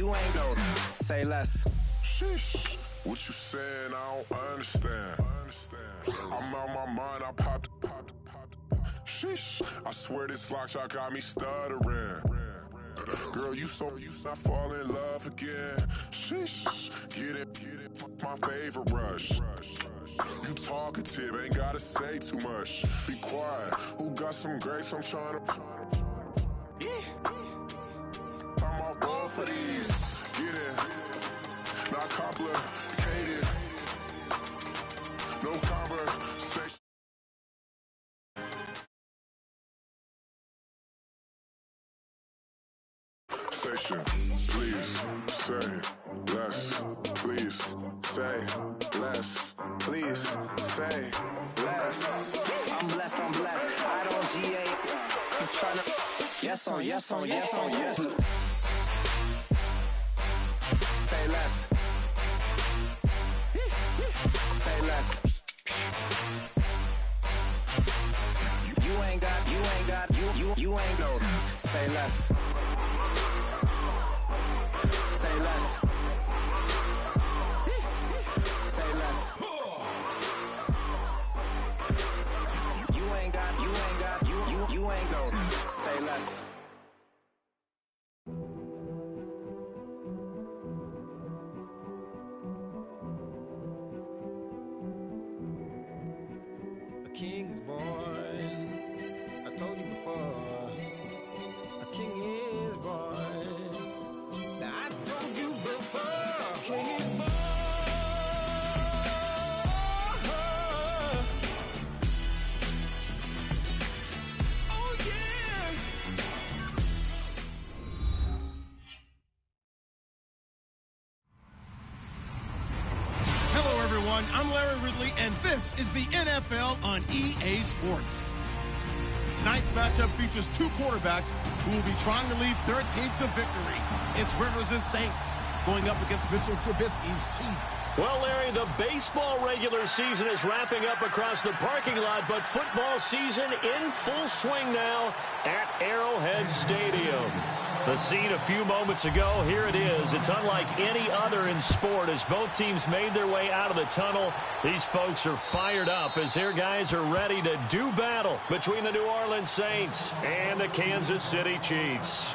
You ain't no. Say less. Sheesh. What you saying? I don't understand. I'm out my mind. I popped. Sheesh. I swear this lock shot got me stuttering. Girl, you not fall in love again. Sheesh. Get it. My favorite rush. You talkative, ain't gotta say too much. Be quiet. Who got some grapes? I'm trying to. I'm off both of these. Get it. Not complicated. No conversation. Please say less. Please say less. Please say less. I'm blessed. I don't GA. You tryna. Yes on yes. Say less. Say less. You ain't got. You ain't no. Say less. Say less. Say less. You ain't got. You ain't no. Say less. A king is born. I told you before. A king is born. Now I told you before. A king is born. Oh yeah. Hello, everyone. I'm Larry Ridley, and this is the NFL on EA Sports. Tonight's matchup features two quarterbacks who will be trying to lead their team to victory. It's Rivers' Saints going up against Mitchell Trubisky's Chiefs. Well, Larry, the baseball regular season is wrapping up across the parking lot, but football season in full swing now at Arrowhead Stadium. The scene a few moments ago, here it is. It's unlike any other in sport as both teams made their way out of the tunnel. These folks are fired up as their guys are ready to do battle between the New Orleans Saints and the Kansas City Chiefs.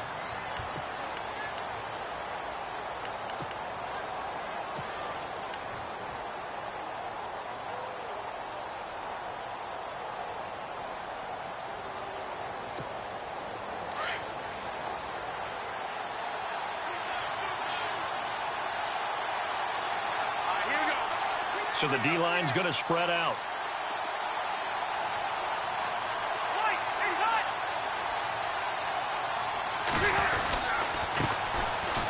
So the D-line's going to spread out.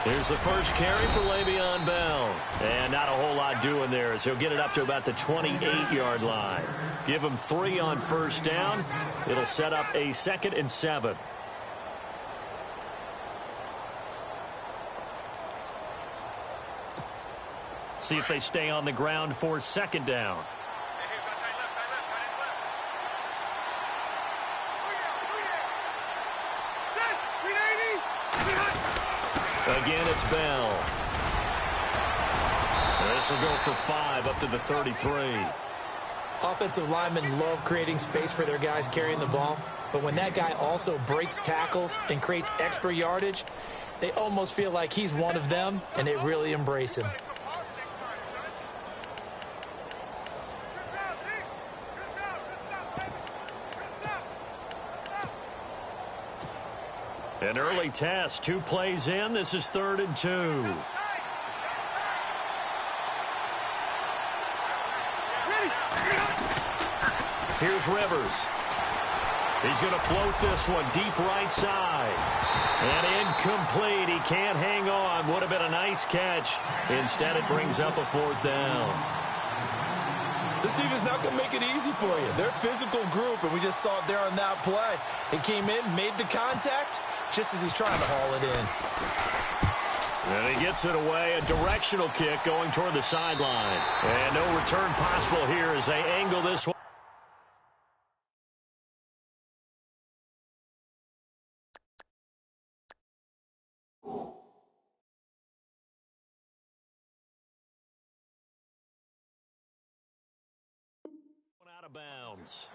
Here's the first carry for Le'Veon Bell. And not a whole lot doing there as he'll get it up to about the 28-yard line. Give him 3 on first down. It'll set up a 2nd and 7. See if they stay on the ground for 2nd down. Again, it's Bell. This will go for 5 up to the 33. Offensive linemen love creating space for their guys carrying the ball, but when that guy also breaks tackles and creates extra yardage, they almost feel like he's one of them, and they really embrace him. An early test, 2 plays in. This is 3rd and 2. Here's Rivers. He's going to float this one deep right side. And incomplete. He can't hang on. Would have been a nice catch. Instead, it brings up a 4th down. This team is not going to make it easy for you. They're a physical group, and we just saw it there on that play. He came in, made the contact, just as he's trying to haul it in. And he gets it away. A directional kick going toward the sideline. And no return possible here as they angle this one. bounds.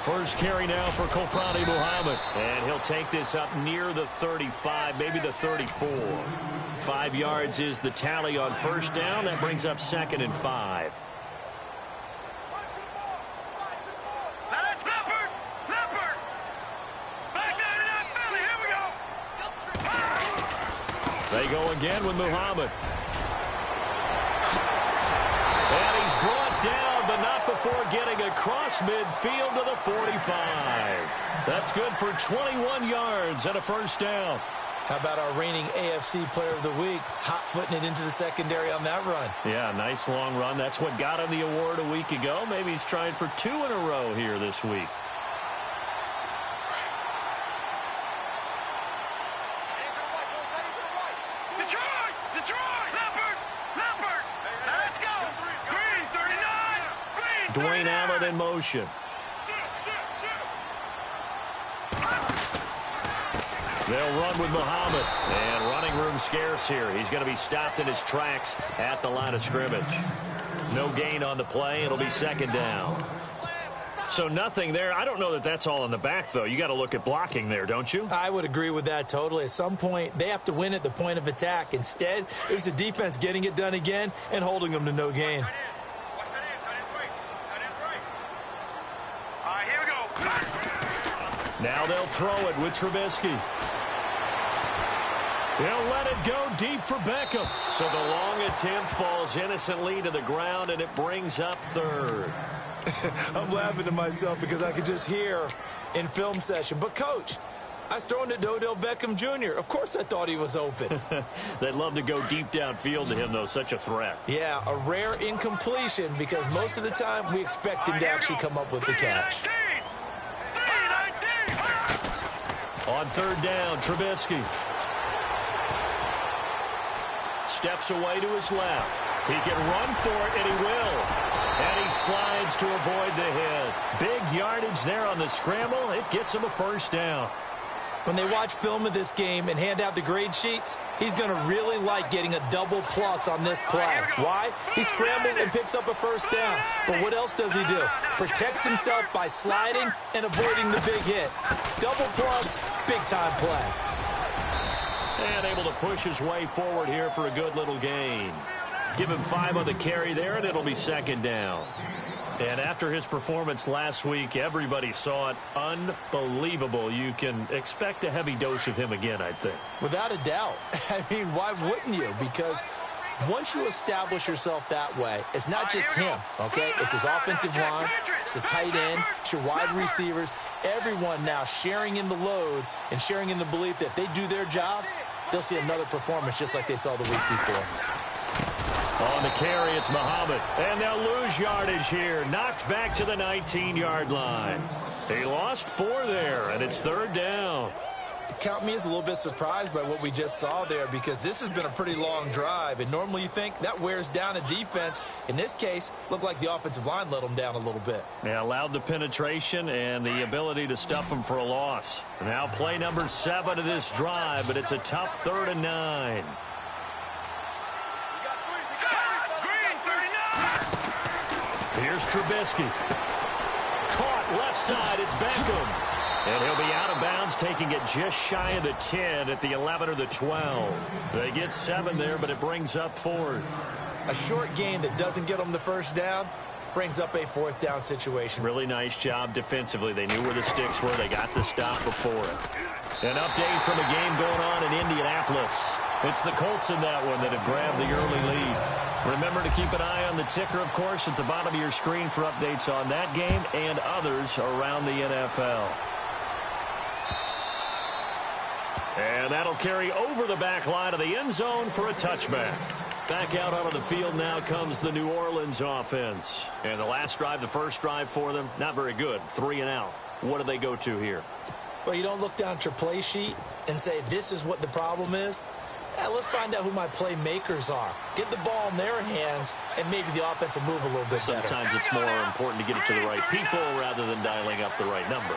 First carry now for Kofrani Muhammad. And he'll take this up near the 35, maybe the 34. 5 yards is the tally on first down. That brings up 2nd and 5. They go again with Muhammad. And he's brought down, but not before getting across midfield to the 45. That's good for 21 yards and a first down. How about our reigning AFC Player of the Week, hot-footing it into the secondary on that run? Yeah, nice long run. That's what got him the award a week ago. Maybe he's trying for 2 in a row here this week. Dwayne Allen in motion. They'll run with Muhammad. And running room scarce here. He's going to be stopped in his tracks at the line of scrimmage. No gain on the play. It'll be 2nd down. So nothing there. I don't know that that's all in the back, though. You got to look at blocking there, don't you? I would agree with that totally. At some point, they have to win at the point of attack. Instead, it was the defense getting it done again and holding them to no gain. Now they'll throw it with Trubisky. They'll let it go deep for Beckham. So the long attempt falls innocently to the ground, and it brings up 3rd. I'm laughing to myself because I could just hear in film session. But, Coach, I was throwing to Odell Beckham Jr. Of course I thought he was open. They'd love to go deep downfield to him, though. Such a threat. Yeah, a rare incompletion because most of the time we expect him to actually come up with the catch. On 3rd down, Trubisky steps away to his left. He can run for it, and he will. And he slides to avoid the hit. Big yardage there on the scramble. It gets him a first down. When they watch film of this game and hand out the grade sheets, he's going to really like getting a double plus on this play. Why? He scrambles and picks up a first down. But what else does he do? Protects himself by sliding and avoiding the big hit. Double plus, big-time play. And able to push his way forward here for a good little gain. Give him 5 on the carry there, and it'll be 2nd down. And after his performance last week, everybody saw it. Unbelievable. You can expect a heavy dose of him again, I think. Without a doubt. I mean, why wouldn't you? Because once you establish yourself that way, it's not just him, okay? It's his offensive line, it's the tight end, it's your wide receivers, everyone now sharing in the load and sharing in the belief that they do their job, they'll see another performance just like they saw the week before. On the carry, it's Muhammad. And they'll lose yardage here. Knocked back to the 19-yard line. He lost 4 there, and it's 3rd down. Count me as a little bit surprised by what we just saw there because this has been a pretty long drive, and normally you think that wears down a defense. In this case, looked like the offensive line let them down a little bit. They allowed the penetration and the ability to stuff them for a loss. Now play number 7 of this drive, but it's a tough 3rd and 9. Here's Trubisky. Caught left side. It's Beckham. And he'll be out of bounds, taking it just shy of the 10 at the 11 or the 12. They get 7 there, but it brings up 4th. A short gain that doesn't get them the first down brings up a 4th down situation. Really nice job defensively. They knew where the sticks were. They got the stop before it. An update from a game going on in Indianapolis. It's the Colts in that one that have grabbed the early lead. Remember to keep an eye on the ticker, of course, at the bottom of your screen for updates on that game and others around the NFL. And that'll carry over the back line of the end zone for a touchback. Back out onto the field now comes the New Orleans offense. And the last drive, the first drive for them, not very good. 3 and out. What do they go to here? Well, you don't look down at your play sheet and say, this is what the problem is. Let's find out who my playmakers are. Get the ball in their hands, and maybe the offense will move a little bit better. Sometimes it's more important to get it to the right people rather than dialing up the right number.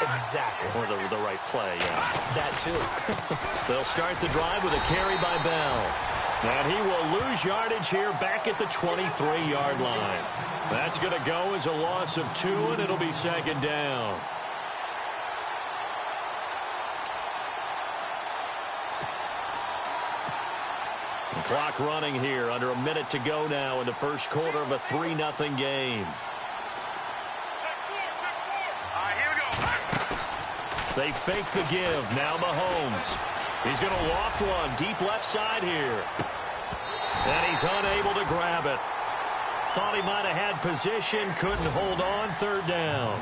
Exactly. Or the right play, yeah. That too. They'll start the drive with a carry by Bell. And he will lose yardage here back at the 23-yard line. That's going to go as a loss of 2, and it'll be second down. The clock running here, under a minute to go now in the first quarter of a 3-0 game. They fake the give. Now Mahomes. He's going to loft one deep left side here. And he's unable to grab it. Thought he might have had position, couldn't hold on, third down.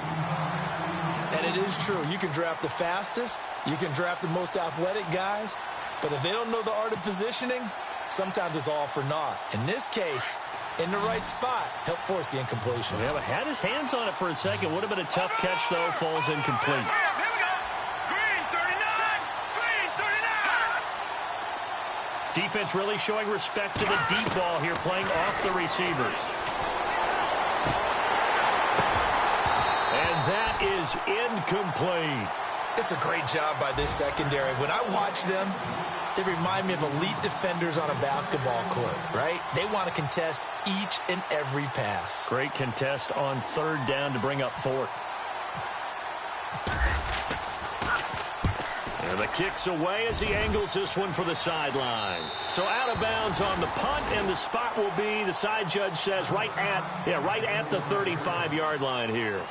And it is true. You can draft the fastest. You can draft the most athletic guys. But if they don't know the art of positioning, sometimes it's all for naught. In this case, in the right spot, helped force the incompletion. Yeah, but had his hands on it for a second. Would have been a tough catch, though. Falls incomplete. Defense really showing respect to the deep ball here, playing off the receivers. And that is incomplete. It's a great job by this secondary. When I watch them, they remind me of elite defenders on a basketball court, right? They want to contest each and every pass. Great contest on third down to bring up fourth. And the kick's away as he angles this one for the sideline. So out of bounds on the punt, and the spot will be, the side judge says, right at the 35-yard line here.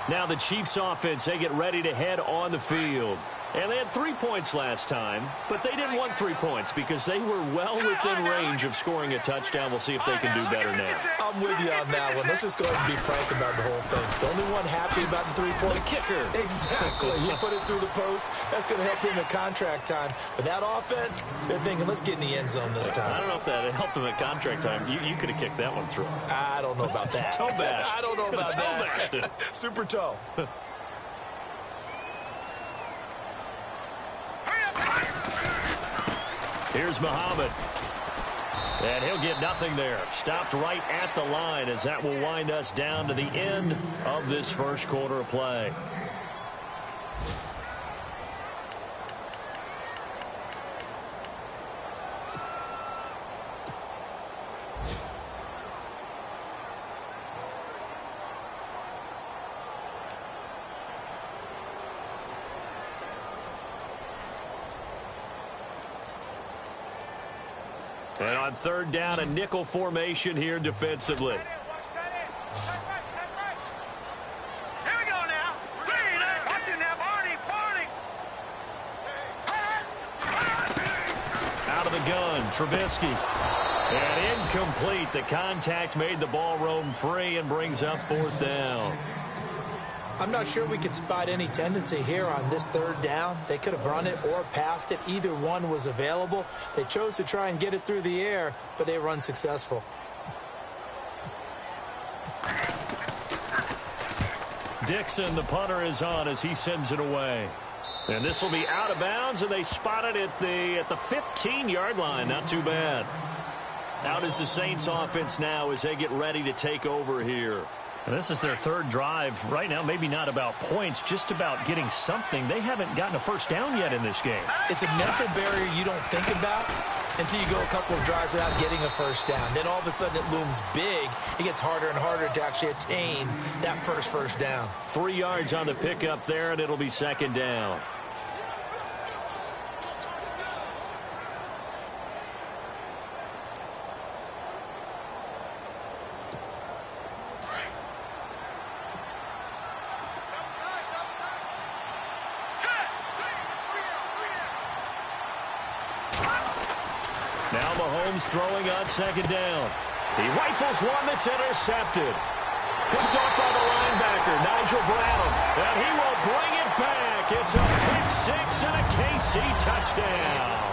Now the Chiefs offense, they get ready to head on the field. And they had 3 points last time, but they didn't want 3 points because they were well within range of scoring a touchdown. We'll see if they can do better now. I'm with you on that one. Let's just go ahead and be frank about the whole thing. The only one happy about the 3-point. The kicker. Exactly. He put it through the post. That's going to help him in contract time. But that offense, they're thinking, let's get in the end zone this time. I don't know if that helped him at contract time. You could have kicked that one through. I don't know about that. Toe bash. I don't know about toe that. bashed it. Super toe. Here's Muhammad. And he'll get nothing there. Stopped right at the line as that will wind us down to the end of this first quarter of play. And on third down, a nickel formation here defensively. Here we go now. Watch it now, Barney. Out of the gun, Trubisky. And incomplete. The contact made the ball roam free and brings up fourth down. I'm not sure we could spot any tendency here on this third down. They could have run it or passed it. Either one was available. They chose to try and get it through the air, but they were unsuccessful. Dixon, the punter, is on as he sends it away. And this will be out of bounds, and they spot it at the 15-yard line. Not too bad. Out is the Saints offense now as they get ready to take over here. And this is their third drive. Right now, maybe not about points, just about getting something. They haven't gotten a first down yet in this game. It's a mental barrier you don't think about until you go a couple of drives without getting a first down. Then all of a sudden it looms big. It gets harder and harder to actually attain that first down. 3 yards on the pickup there, and it'll be second down. Now Mahomes throwing on second down. He rifles one that's intercepted. Picked off by the linebacker, Nigel Brown. And he will bring it back. It's a pick six and a KC touchdown.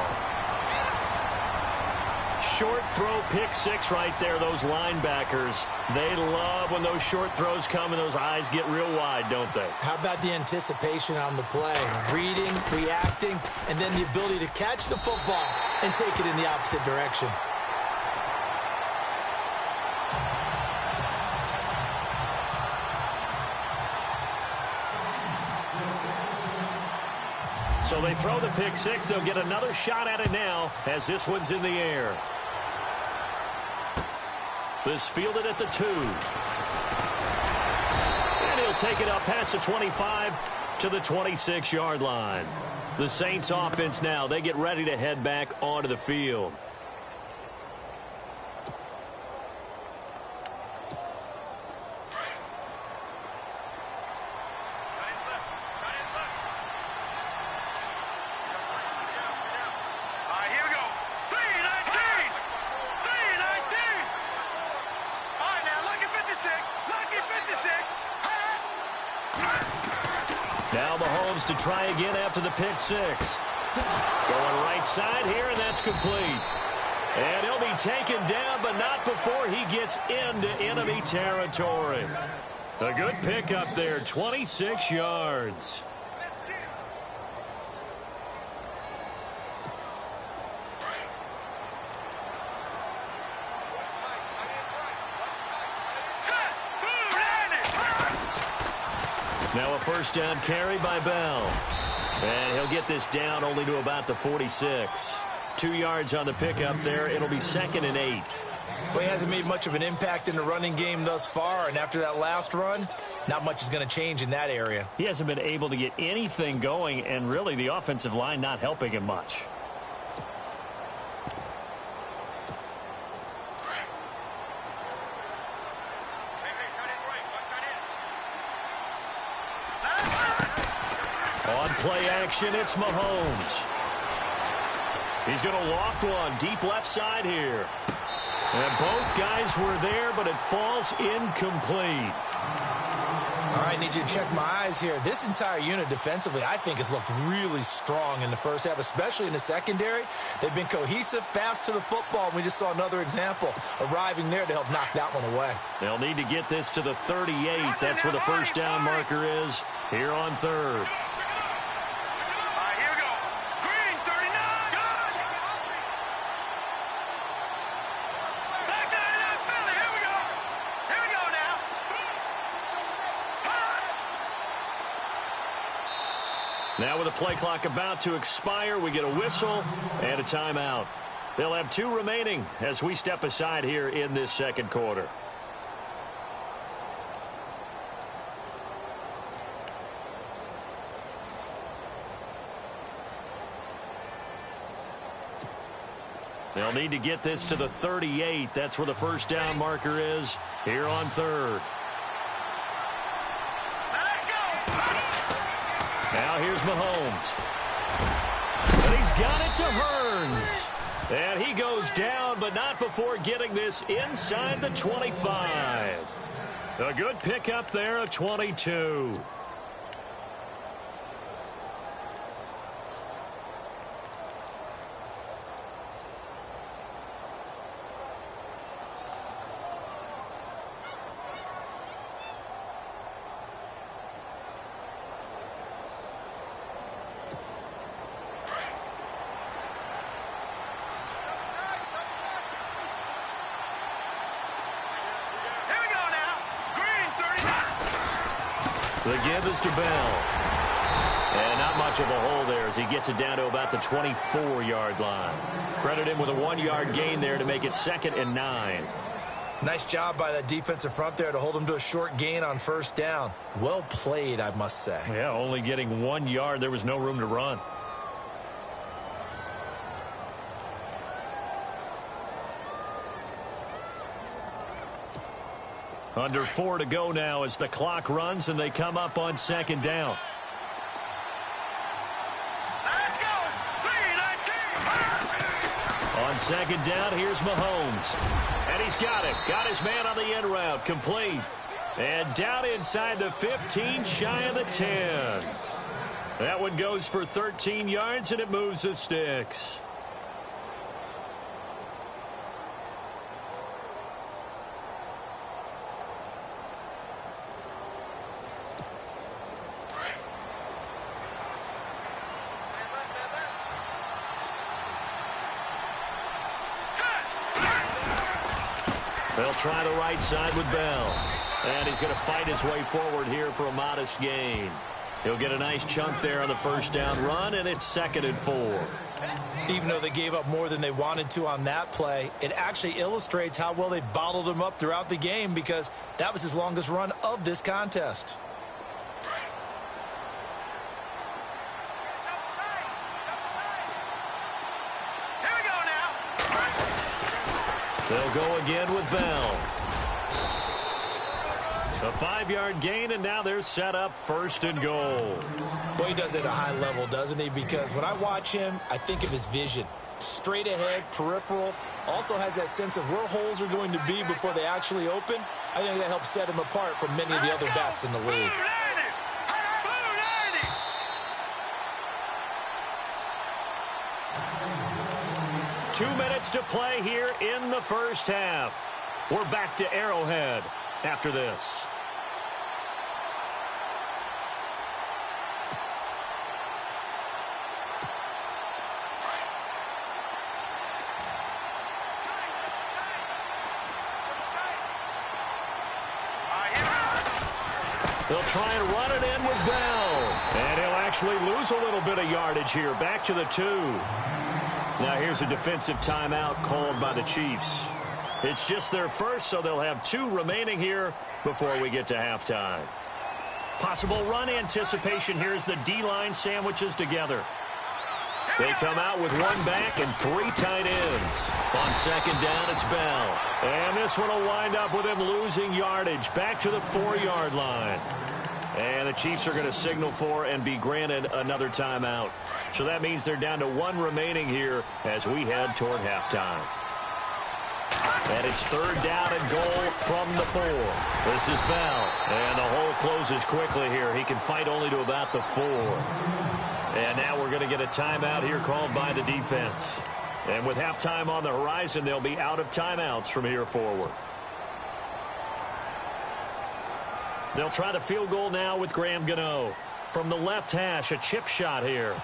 short throw pick six right there, those linebackers. They love when those short throws come and those eyes get real wide, don't they? How about the anticipation on the play? Reading, reacting, and then the ability to catch the football and take it in the opposite direction. So they throw the pick six. They'll get another shot at it now as this one's in the air. This fielded at the 2. And he'll take it up past the 25 to the 26-yard line. The Saints offense now, they get ready to head back onto the field. Now Mahomes to try again after the pick six. Going right side here, and that's complete. And he'll be taken down, but not before he gets into enemy territory. A good pick up there, 26 yards. Now a first down carry by Bell. And he'll get this down only to about the 46. 2 yards on the pickup there. It'll be 2nd and 8. Well, he hasn't made much of an impact in the running game thus far, and after that last run, not much is going to change in that area. He hasn't been able to get anything going, and really the offensive line not helping him much. On play action, it's Mahomes. He's going to loft one deep left side here. And both guys were there, but it falls incomplete. All right, need you to check my eyes here. This entire unit defensively, I think, has looked really strong in the first half, especially in the secondary. They've been cohesive, fast to the football. We just saw another example arriving there to help knock that one away. They'll need to get this to the 38. That's where the first down marker is here on 3rd. Now with the play clock about to expire, we get a whistle and a timeout. They'll have 2 remaining as we step aside here in this second quarter. They'll need to get this to the 38. That's where the first down marker is here on 3rd. Now here's Mahomes. And he's got it to Hearns. And he goes down, but not before getting this inside the 25. A good pickup there of 22. The give is to Bell. And not much of a hole there as he gets it down to about the 24-yard line. Credit him with a 1-yard gain there to make it 2nd and 9. Nice job by that defensive front there to hold him to a short gain on first down. Well played, I must say. Yeah, only getting 1 yard. There was no room to run. Under 4 to go now as the clock runs and they come up on 2nd down. Let's go. 3-19. On 2nd down, here's Mahomes. And he's got it. Got his man on the end route. Complete. And down inside the 15, shy of the 10. That one goes for 13 yards, and it moves the sticks. They'll try the right side with Bell. And he's going to fight his way forward here for a modest gain. He'll get a nice chunk there on the first down run, and it's 2nd and 4. Even though they gave up more than they wanted to on that play, it actually illustrates how well they bottled him up throughout the game because that was his longest run of this contest. Here we go now. They'll go again with Bell. A 5-yard gain, and now they're set up 1st and goal. Boy, he does it at a high level, doesn't he? Because when I watch him, I think of his vision. Straight ahead, peripheral, also has that sense of where holes are going to be before they actually open. I think that helps set him apart from many of the other backs in the league. 2 minutes to play here in the first half. We're back to Arrowhead after this. They'll try and run it in with Bell. And he'll actually lose a little bit of yardage here. Back to the 2. Now here's a defensive timeout called by the Chiefs. It's just their first, so they'll have 2 remaining here before we get to halftime. Possible run anticipation. Here's the D-line sandwiches together. They come out with 1 back and 3 tight ends. On 2nd down, it's Bell. And this one will wind up with him losing yardage. Back to the 4-yard line. And the Chiefs are going to signal for and be granted another timeout. So that means they're down to 1 remaining here as we head toward halftime. And it's 3rd down and goal from the 4. This is Bell. And the hole closes quickly here. He can fight only to about the 4. And now we're going to get a timeout here called by the defense. And with halftime on the horizon, they'll be out of timeouts from here forward. They'll try the field goal now with Graham Gano. From the left hash, a chip shot here.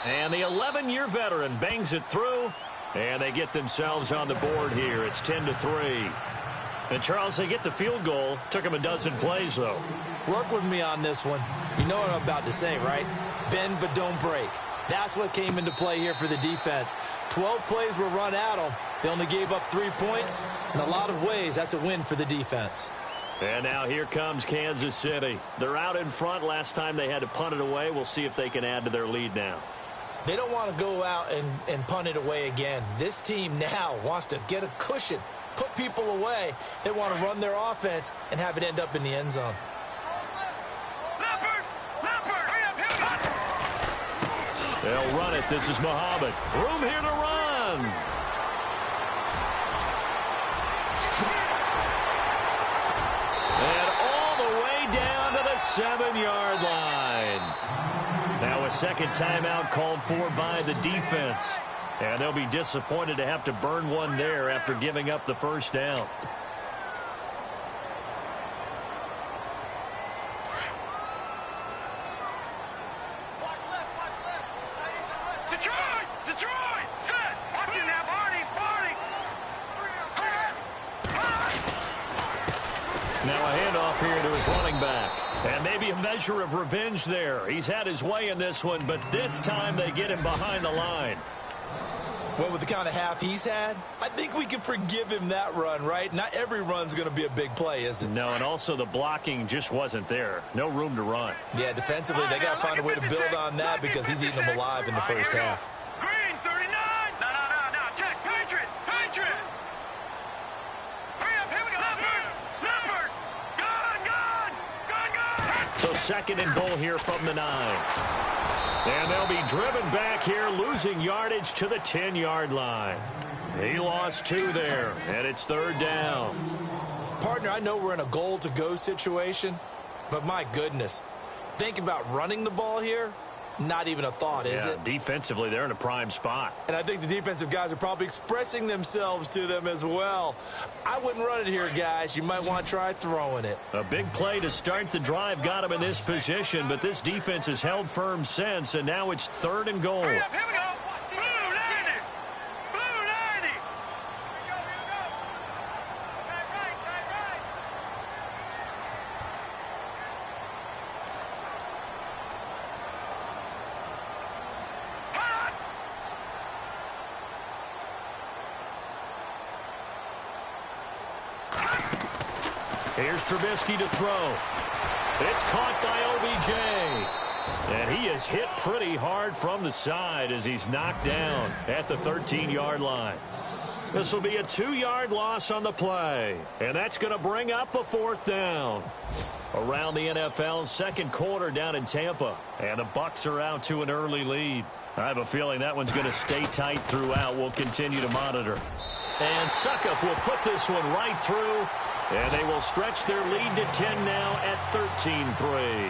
And the 11-year veteran bangs it through, and they get themselves on the board here. It's 10-3. And, Charles, they get the field goal. Took them a dozen plays, though. Work with me on this one. You know what I'm about to say, right? Bend but don't break. That's what came into play here for the defense. 12 plays were run at them. They only gave up 3 points. In a lot of ways, that's a win for the defense. And now here comes Kansas City. They're out in front. Last time they had to punt it away. We'll see if they can add to their lead now. They don't want to go out and punt it away again. This team now wants to get a cushion, put people away. They want to run their offense and have it end up in the end zone. They'll run it. This is Muhammad. Room here to run. And all the way down to the 7-yard line. Now a second timeout called for by the defense. And they'll be disappointed to have to burn one there after giving up the first down. Detroit! Set! Watch it now, Barney! Now a handoff here to his running back. And maybe a measure of revenge there. He's had his way in this one, but this time they get him behind the line. Well, with the kind of half he's had, I think we can forgive him that run, right? Not every run's going to be a big play, is it? No, and also the blocking just wasn't there. No room to run. Yeah, defensively, they got to find a way to build on that because he's eating them alive in the first half. Green, 39! No, check, Patriot! Hurry up, here we go! Leopard! Gun! So 2nd and goal here from the 9. And they'll be driven back here, losing yardage to the 10-yard line. He lost 2 there, and it's 3rd down. Partner, I know we're in a goal-to-go situation, but my goodness, think about running the ball here. Not even a thought, is it? Defensively, they're in a prime spot. And I think the defensive guys are probably expressing themselves to them as well. I wouldn't run it here, guys. You might want to try throwing it. A big play to start the drive got him in this position, but this defense has held firm since, and now it's 3rd and goal. Here we go! Blue, landed! Here's Trubisky to throw. It's caught by OBJ. And he is hit pretty hard from the side as he's knocked down at the 13-yard line. This will be a 2-yard loss on the play. And that's going to bring up a 4th down. Around the NFL, second quarter down in Tampa. And the Bucs are out to an early lead. I have a feeling that one's going to stay tight throughout. We'll continue to monitor. And Suckup will put this one right through. And they will stretch their lead to 10 now at 13-3.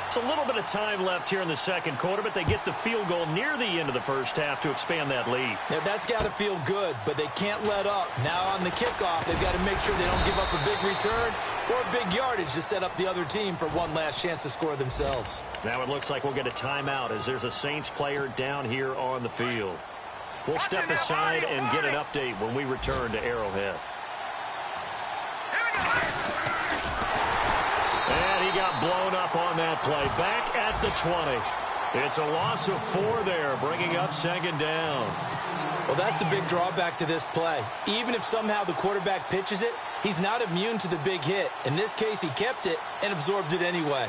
It's a little bit of time left here in the second quarter, but they get the field goal near the end of the first half to expand that lead. Yeah, that's got to feel good, but they can't let up. Now on the kickoff, they've got to make sure they don't give up a big return or a big yardage to set up the other team for one last chance to score themselves. Now it looks like we'll get a timeout as there's a Saints player down here on the field. We'll step aside and get an update when we return to Arrowhead. And he got blown up on that play. Back at the 20. It's a loss of 4 there, bringing up second down. Well, that's the big drawback to this play. Even if somehow the quarterback pitches it, he's not immune to the big hit. In this case, he kept it and absorbed it anyway.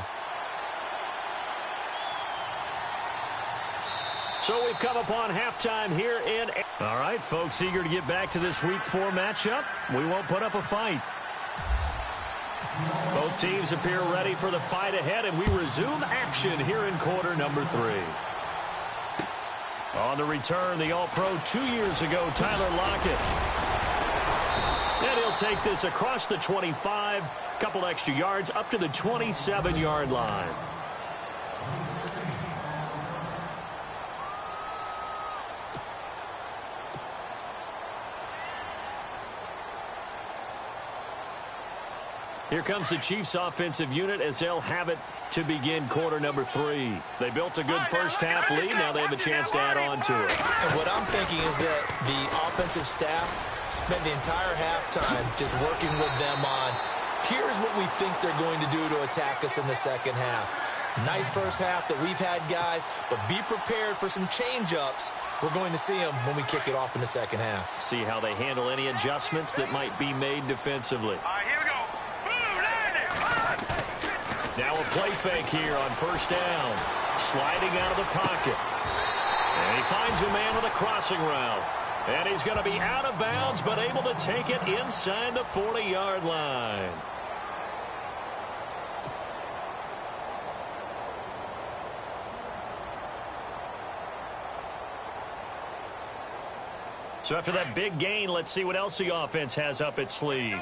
So we've come upon halftime here in... All right, folks, eager to get back to this Week 4 matchup. We won't put up a fight. Both teams appear ready for the fight ahead, and we resume action here in quarter number 3. On the return, the All-Pro 2 years ago, Tyler Lockett. And he'll take this across the 25, couple extra yards, up to the 27-yard line. Here comes the Chiefs offensive unit as they'll have it to begin quarter number 3. They built a good first half lead. Now they have a chance to add on to it. And what I'm thinking is that the offensive staff spent the entire halftime just working with them on, here's what we think they're going to do to attack us in the second half. Nice first half that we've had, guys, but be prepared for some change-ups. We're going to see them when we kick it off in the second half. See how they handle any adjustments that might be made defensively. All right, here we go. Now a play fake here on first down. Sliding out of the pocket. And he finds a man with a crossing route. And he's going to be out of bounds, but able to take it inside the 40-yard line. So after that big gain, let's see what else the offense has up its sleeve.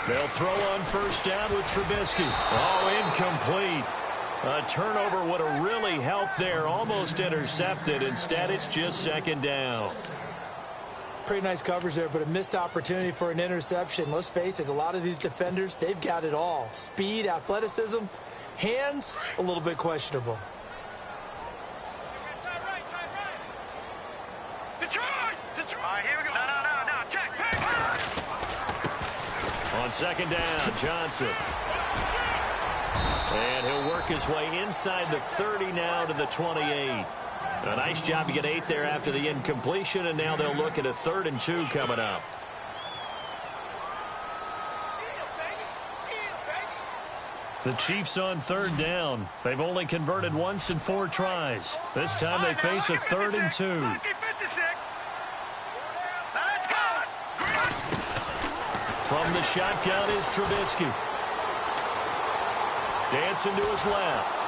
They'll throw on first down with Trubisky. Oh, incomplete. A turnover would have really helped there. Almost intercepted. Instead, it's just second down. Pretty nice coverage there, but a missed opportunity for an interception. Let's face it, a lot of these defenders, they've got it all. Speed, athleticism, hands, a little bit questionable. On second down, Johnson. And he'll work his way inside the 30 now to the 28. A nice job to get 8 there after the incompletion, and now they'll look at a 3rd and 2 coming up. The Chiefs on 3rd down. They've only converted once in 4 tries. This time they face a 3rd and 2. From the shotgun is Trubisky. Dancing to his left.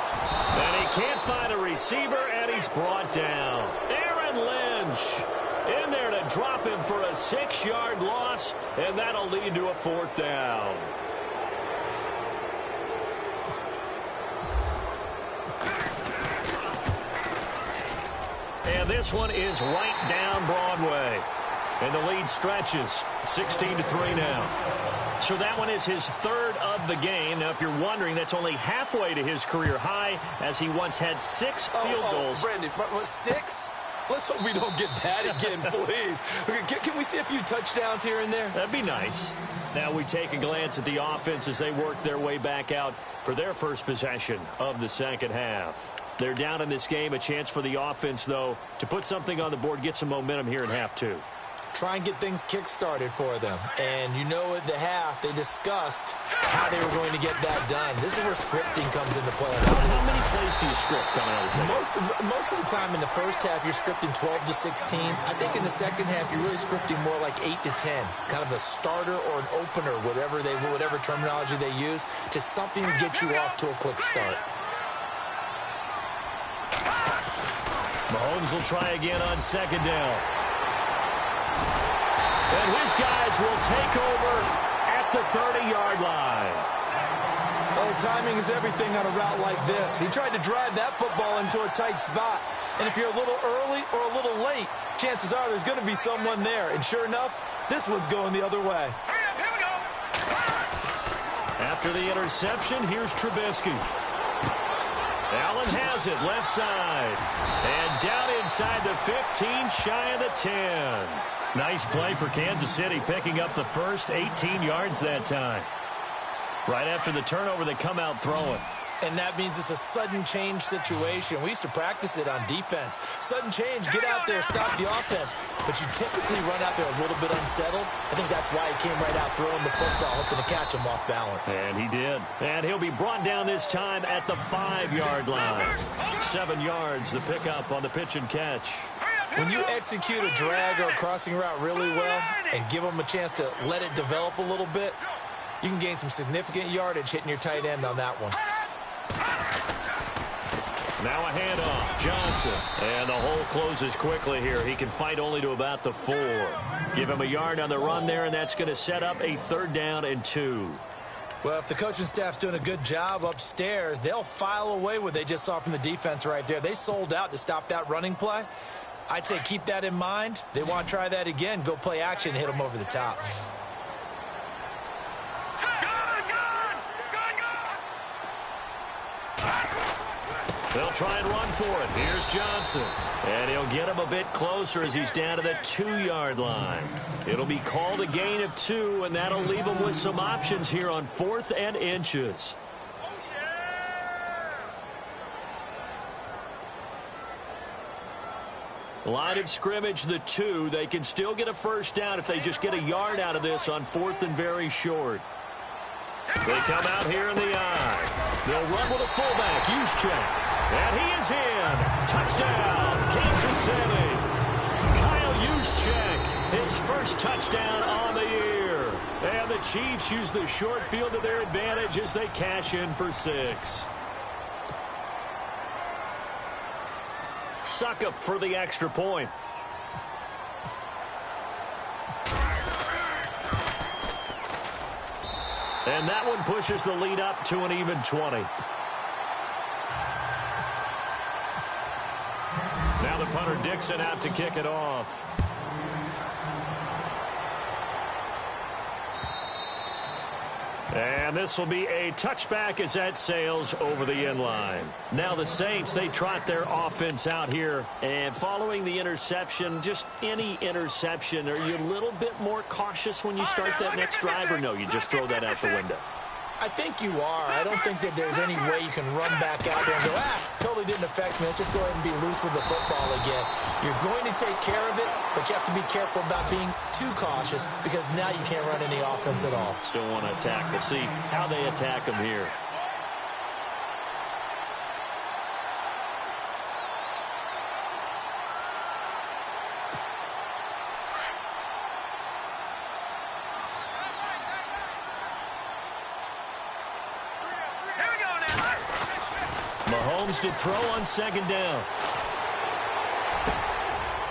And he can't find a receiver, and he's brought down. Aaron Lynch in there to drop him for a 6-yard loss, and that'll lead to a 4th down. And this one is right down Broadway. And the lead stretches 16-3 now. So that one is his 3rd of the game. Now, if you're wondering, that's only halfway to his career high, as he once had 6 field goals. Brandon, 6? Let's hope we don't get that again, please. Can we see a few touchdowns here and there? That'd be nice. Now we take a glance at the offense as they work their way back out for their first possession of the second half. They're down in this game. A chance for the offense, though, to put something on the board, get some momentum here in half two. Try and get things kick-started for them. And you know at the half, they discussed how they were going to get that done. This is where scripting comes into play. How many plays do you script coming out of the second? Most of the time in the first half, you're scripting 12 to 16. I think in the second half, you're really scripting more like 8 to 10. Kind of a starter or an opener, whatever terminology they use. Just something to get you off to a quick start. Mahomes will try again on second down. And his guys will take over at the 30-yard line. Oh, timing is everything on a route like this. He tried to drive that football into a tight spot. And if you're a little early or a little late, chances are there's going to be someone there. And sure enough, this one's going the other way. Here we go. After the interception, here's Trubisky. Allen has it left side. And down inside the 15, shy of the 10. Nice play for Kansas City, picking up the first 18 yards that time. Right after the turnover, they come out throwing. And that means it's a sudden change situation. We used to practice it on defense. Sudden change, get out there, stop the offense. But you typically run out there a little bit unsettled. I think that's why he came right out throwing the football, hoping to catch him off balance. And he did. And he'll be brought down this time at the 5-yard line. 7 yards, the pickup on the pitch and catch. When you execute a drag or a crossing route really well and give them a chance to let it develop a little bit, you can gain some significant yardage hitting your tight end on that one. Now a handoff, Johnson. And the hole closes quickly here. He can fight only to about the 4. Give him a yard on the run there, and that's going to set up a 3rd down and 2. Well, if the coaching staff's doing a good job upstairs, they'll file away what they just saw from the defense right there. They sold out to stop that running play. I'd say keep that in mind. They want to try that again. Go play action and hit them over the top. They'll try and run for it. Here's Johnson. And he'll get him a bit closer as he's down to the 2-yard line. It'll be called a gain of 2, and that'll leave him with some options here on 4th and inches. Line of scrimmage, the 2. They can still get a first down if they just get a yard out of this on 4th and very short. They come out here in the eye. They'll run with a fullback, Juszczyk. And he is in. Touchdown, Kansas City. Kyle Juszczyk, his first touchdown on the year. And the Chiefs use the short field to their advantage as they cash in for 6. Suckup for the extra point. And that one pushes the lead up to an even 20. Now the punter Dixon out to kick it off. And this will be a touchback as that sails over the end line. Now the Saints, they trot their offense out here. And following the interception, just any interception, are you a little bit more cautious when you start that next drive, or no, you just throw that out the window? I think you are. I don't think that there's any way you can run back out there and go, totally didn't affect me. Let's just go ahead and be loose with the football again. You're going to take care of it, but you have to be careful about being too cautious because now you can't run any offense at all. Still want to attack. We'll see how they attack them here. Mahomes to throw on second down.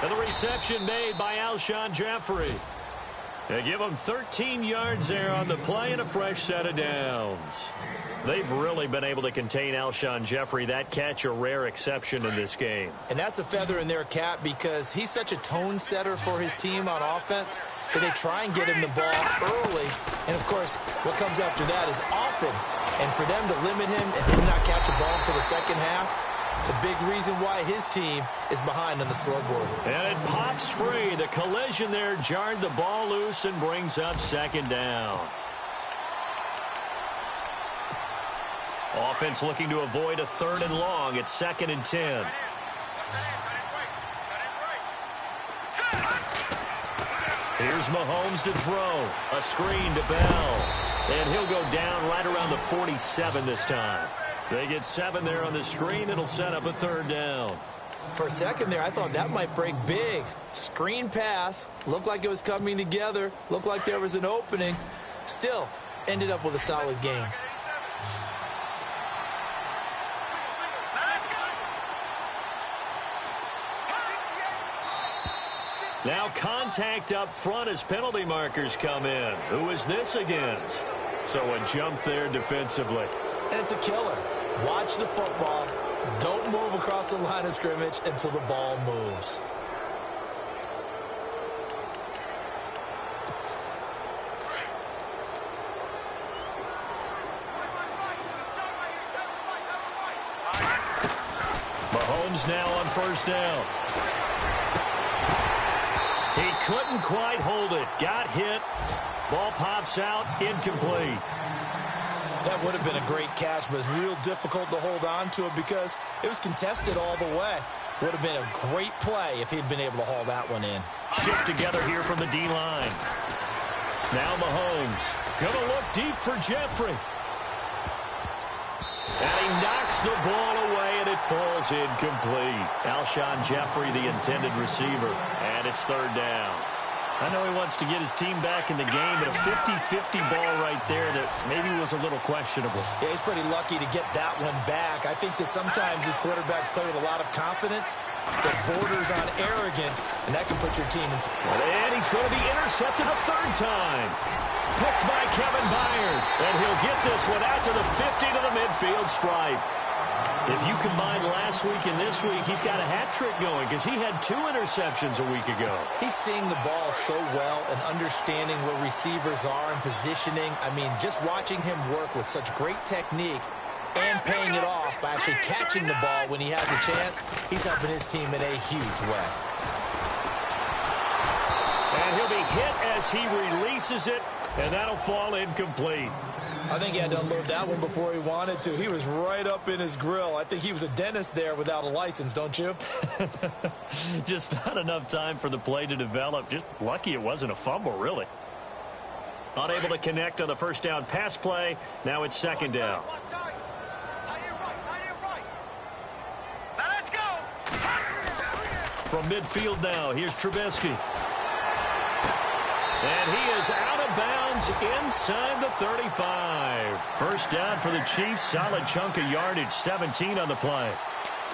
And the reception made by Alshon Jeffrey. They give him 13 yards there on the play and a fresh set of downs. They've really been able to contain Alshon Jeffrey. That catch a rare exception in this game. And that's a feather in their cap because he's such a tone setter for his team on offense. So they try and get him the ball early. And, of course, what comes after that is often. And for them to limit him and him not catch a ball until the second half, It's a big reason why his team is behind on the scoreboard. And it pops free. The collision there jarred the ball loose and brings up second down. Offense looking to avoid a 3rd and long. It's 2nd and 10. Here's Mahomes to throw. A screen to Bell. And he'll go down right around the 47 this time. They get 7 there on the screen. It'll set up a 3rd down. For a second there, I thought that might break big. Screen pass. Looked like it was coming together. Looked like there was an opening. Still, ended up with a solid game. Now contact up front as penalty markers come in. Who is this against? So a jump there defensively. And it's a killer. Watch the football. Don't move across the line of scrimmage until the ball moves. Mahomes now on 1st down. He couldn't quite hold it. Got hit. Ball pops out. Incomplete. That would have been a great catch, but it's real difficult to hold on to it because it was contested all the way. Would have been a great play if he'd been able to haul that one in. Shift together here from the D-line. Now Mahomes. Gonna look deep for Jeffrey. And he knocks the ball away, and it falls incomplete. Alshon Jeffrey, the intended receiver. And it's 3rd down. I know he wants to get his team back in the game, but a 50-50 ball right there that maybe was a little questionable. Yeah, he's pretty lucky to get that one back. I think that sometimes these quarterbacks play with a lot of confidence that borders on arrogance, and that can put your team in. And he's going to be intercepted a 3rd time. Picked by Kevin Byard. And he'll get this one out to the 50 to the midfield stripe. If you combine last week and this week, he's got a hat trick going because he had 2 interceptions a week ago. He's seeing the ball so well and understanding where receivers are and positioning. I mean, just watching him work with such great technique and paying it off by actually catching the ball when he has a chance, he's helping his team in a huge way. And he'll be hit as he releases it, and that'll fall incomplete. I think he had to unload that one before he wanted to. He was right up in his grill. I think he was a dentist there without a license, don't you? Just not enough time for the play to develop. Just lucky it wasn't a fumble, really. Unable to connect on the 1st down pass play. Now it's 2nd down. Now let's go. From midfield now, here's Trubisky. And he is out of bounds inside the 35. 1st down for the Chiefs. Solid chunk of yardage, 17 on the play.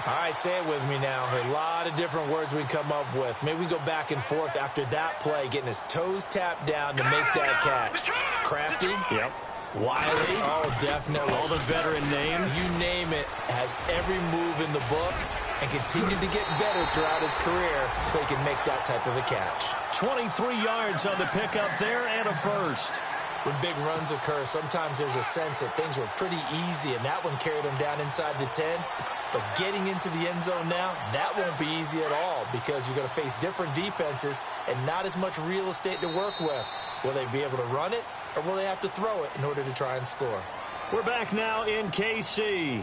All right, say it with me now. A lot of different words we can come up with. Maybe we go back and forth after that play, getting his toes tapped down to make that catch. Crafty? Yep. Wiley? Oh, definitely. All the veteran names. You name it, has every move in the book and continued to get better throughout his career so he can make that type of a catch. 23 yards on the pickup there and a 1st. When big runs occur, sometimes there's a sense that things were pretty easy, and that one carried him down inside the 10. But getting into the end zone now, that won't be easy at all because you're going to face different defenses and not as much real estate to work with. Will they be able to run it, or will they have to throw it in order to try and score? We're back now in KC.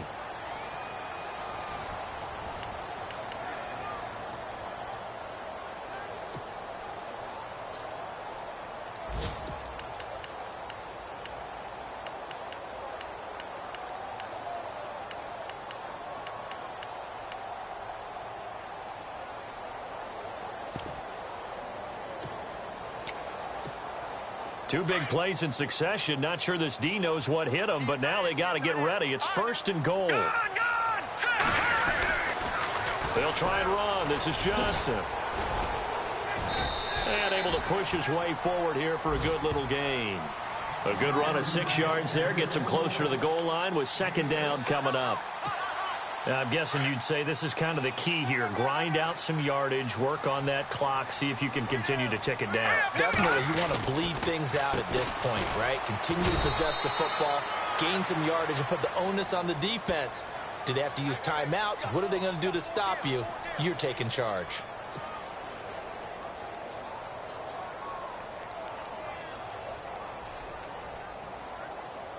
Two big plays in succession. Not sure this D knows what hit him, but now they got to get ready. It's 1st and goal. They'll try and run. This is Johnson. And able to push his way forward here for a good little gain. A good run of 6 yards there. Gets him closer to the goal line with 2nd down coming up. I'm guessing you'd say this is kind of the key here. Grind out some yardage, work on that clock, see if you can continue to tick it down. Definitely, you want to bleed things out at this point, right? Continue to possess the football, gain some yardage, and put the onus on the defense. Do they have to use timeouts? What are they going to do to stop you? You're taking charge.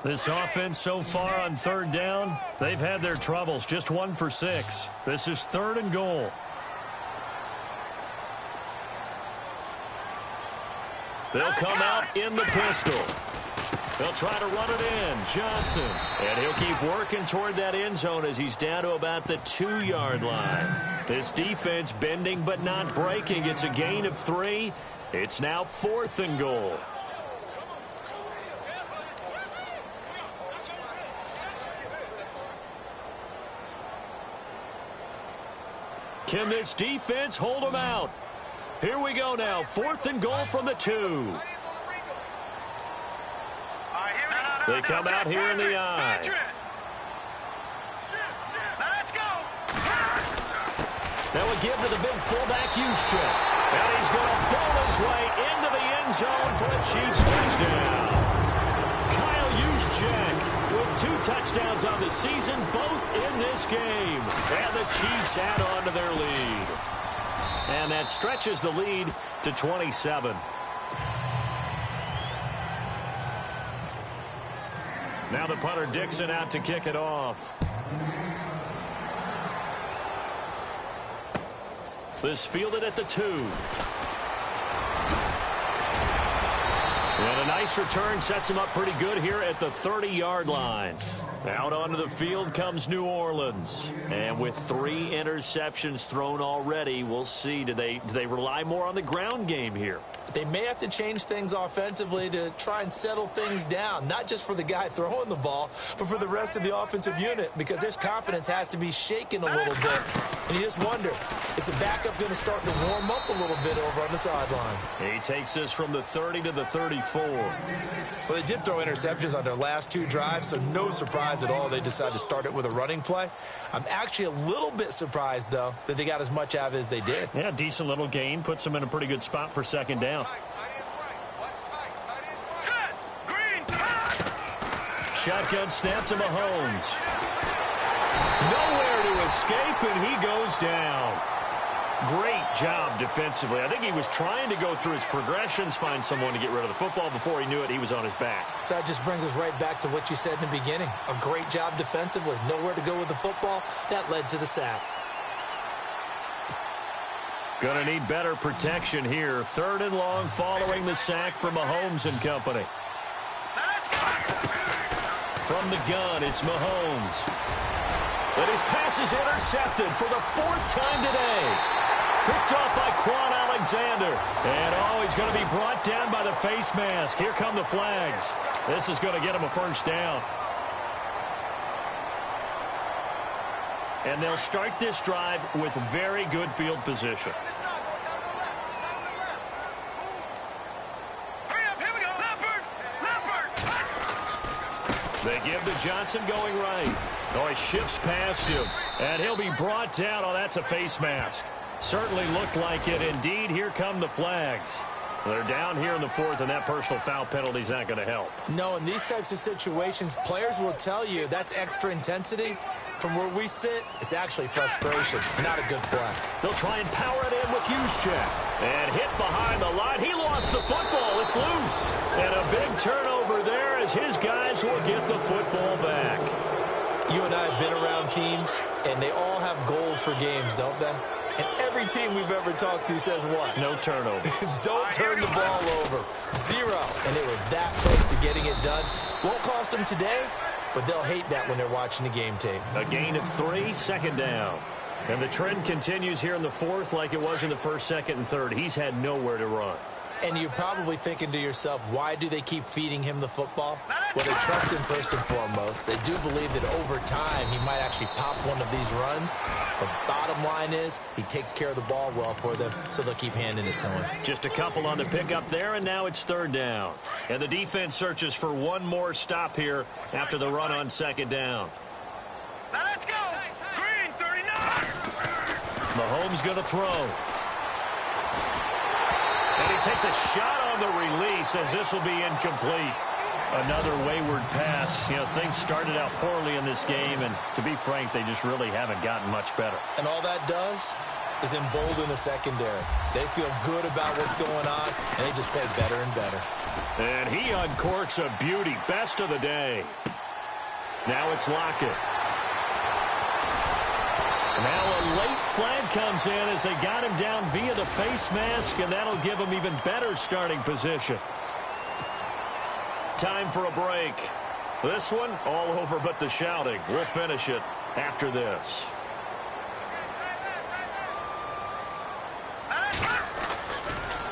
This offense so far on third down, they've had their troubles. Just 1 for 6. This is 3rd and goal. They'll come out in the pistol. They'll try to run it in. Johnson. And he'll keep working toward that end zone as he's down to about the 2-yard line. This defense bending but not breaking. It's a gain of 3. It's now 4th and goal. Can this defense hold them out? Here we go now. 4th and goal from the 2. They come out here in the I. Let's go. Now we give to the big fullback, Juszczyk. And he's going to pull his way into the end zone for a Chiefs touchdown. Kyle Juszczyk with 2 touchdowns on the season, both in this game. And the Chiefs add on to their lead. And that stretches the lead to 27. Now the punter Dixon out to kick it off. This fielded at the 2. And a nice return sets him up pretty good here at the 30-yard line. Out onto the field comes New Orleans. And with 3 interceptions thrown already, we'll see. Do they rely more on the ground game here? They may have to change things offensively to try and settle things down, not just for the guy throwing the ball, but for the rest of the offensive unit, because their confidence has to be shaken a little bit. And you just wonder, is the backup going to start to warm up a little bit over on the sideline? He takes this from the 30 to the 34. Well, they did throw interceptions on their last 2 drives, so no surprise at all they decided to start it with a running play. I'm actually a little bit surprised, though, that they got as much out of it as they did. Yeah, decent little gain. Puts them in a pretty good spot for 2nd down. Shotgun snap to Mahomes. Nowhere to escape, and he goes down. Great job defensively. I think he was trying to go through his progressions, find someone to get rid of the football. Before he knew it, he was on his back. So that just brings us right back to what you said in the beginning. A great job defensively. Nowhere to go with the football. That led to the sack. Going to need better protection here. 3rd and long following the sack from Mahomes and company. From the gun, it's Mahomes. But his pass is intercepted for the 4th time today. Picked off by Quan Alexander. And, he's going to be brought down by the face mask. Here come the flags. This is going to get him a 1st down. And they'll start this drive with very good field position. They give to Johnson going right. He shifts past him. And he'll be brought down. That's a face mask. Certainly looked like it. Indeed, here come the flags. They're down here in the 4th, and that personal foul penalty is not going to help. No, in these types of situations, players will tell you that's extra intensity. From where we sit, it's actually frustration. Not a good play. They'll try and power it in with Juszczyk. And hit behind the line. He lost the football. It's loose. And a big turnover there as his guys will get the football back. You and I have been around teams, and they all have goals for games, don't they? And every team we've ever talked to says what? No turnover. Don't turn the ball over. 0. And they were that close to getting it done. Won't cost them today, but they'll hate that when they're watching the game tape. A gain of 3, 2nd down. And the trend continues here in the 4th like it was in the 1st, 2nd, and 3rd. He's had nowhere to run. And you're probably thinking to yourself, why do they keep feeding him the football? Well, they trust him first and foremost. They do believe that over time he might actually pop one of these runs. But bottom line is he takes care of the ball well for them, so they'll keep handing it to him. Just a couple on the pickup there, and now it's 3rd down. And the defense searches for one more stop here after the run on 2nd down. Now let's go. Green, 39. Mahomes going to throw. And he takes a shot on the release as this will be incomplete. Another wayward pass. You know, things started out poorly in this game, and to be frank, they just really haven't gotten much better. And all that does is embolden the secondary. They feel good about what's going on, and they just play better and better. And he uncorks a beauty. Best of the day. Now it's Lockett. Now a late flag comes in as they got him down via the face mask, and that'll give him even better starting position. Time for a break. This one, all over but the shouting. We'll finish it after this.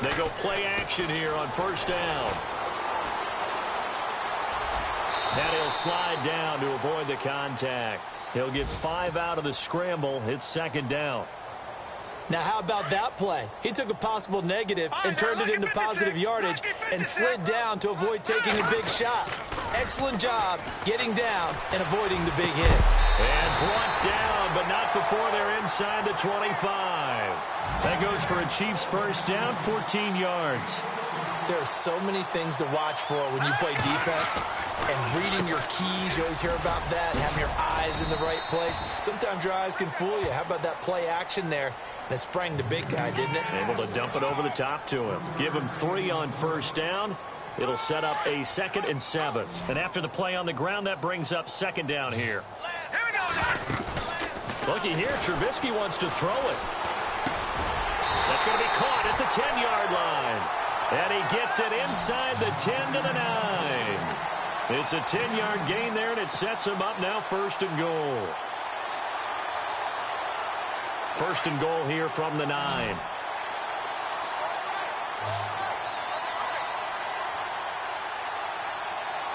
They go play action here on first down. And he'll slide down to avoid the contact. He'll get 5 out of the scramble. It's second down. Now, how about that play? He took a possible negative and turned it into positive yardage and slid down to avoid taking a big shot. Excellent job getting down and avoiding the big hit. And brought down, but not before they're inside the 25. That goes for a Chiefs first down, 14 yards. There are so many things to watch for when you play defense. And reading your keys, you always hear about that, having your eyes in the right place. Sometimes your eyes can fool you. How about that play action there? And it sprang the big guy, didn't it? Able to dump it over the top to him. Give him 3 on first down. It'll set up a 2nd and 7. And after the play on the ground, that brings up second down here. Here we go. Looky here, Trubisky wants to throw it. That's going to be caught at the 10-yard line. And he gets it inside the 10 to the 9. It's a 10-yard gain there, and it sets him up now first and goal. First and goal here from the 9.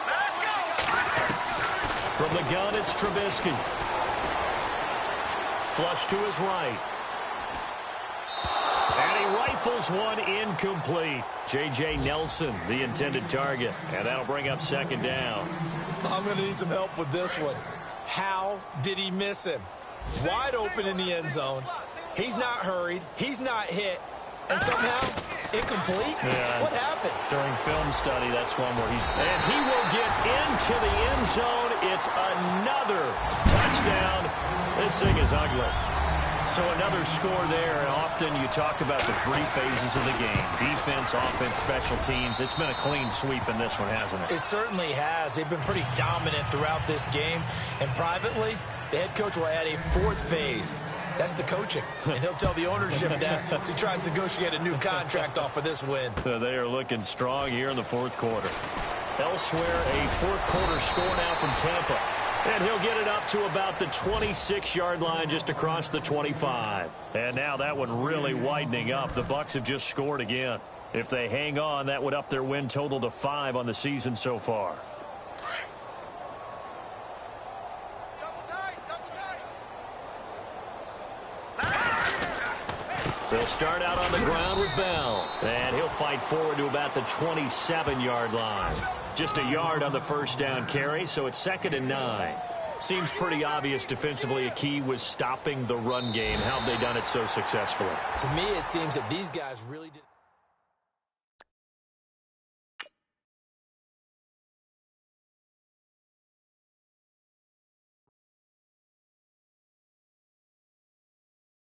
Let's go. From the gun, it's Trubisky. Flush to his right. And he rifles one incomplete. J.J. Nelson, the intended target. And that'll bring up second down. I'm going to need some help with this one. How did he miss him? Wide open in the end zone. He's not hurried. He's not hit. And somehow, incomplete? Yeah. What happened? During film study, that's one where he's... And he will get into the end zone. It's another touchdown. This thing is ugly. So another score there, and often you talk about the 3 phases of the game. Defense, offense, special teams. It's been a clean sweep in this one, hasn't it? It certainly has. They've been pretty dominant throughout this game. And privately, the head coach will add a 4th phase. That's the coaching. And he'll tell the ownership that as he tries to negotiate a new contract off of this win. They are looking strong here in the 4th quarter. Elsewhere, a 4th quarter score now from Tampa. And he'll get it up to about the 26-yard line just across the 25. And now that one really widening up. The Bucs have just scored again. If they hang on, that would up their win total to 5 on the season so far. They'll start out on the ground with Bell. And he'll fight forward to about the 27-yard line. Just a yard on the first down carry, so it's 2nd and 9. Seems pretty obvious defensively a key was stopping the run game. How have they done it so successfully? To me, it seems that these guys really did.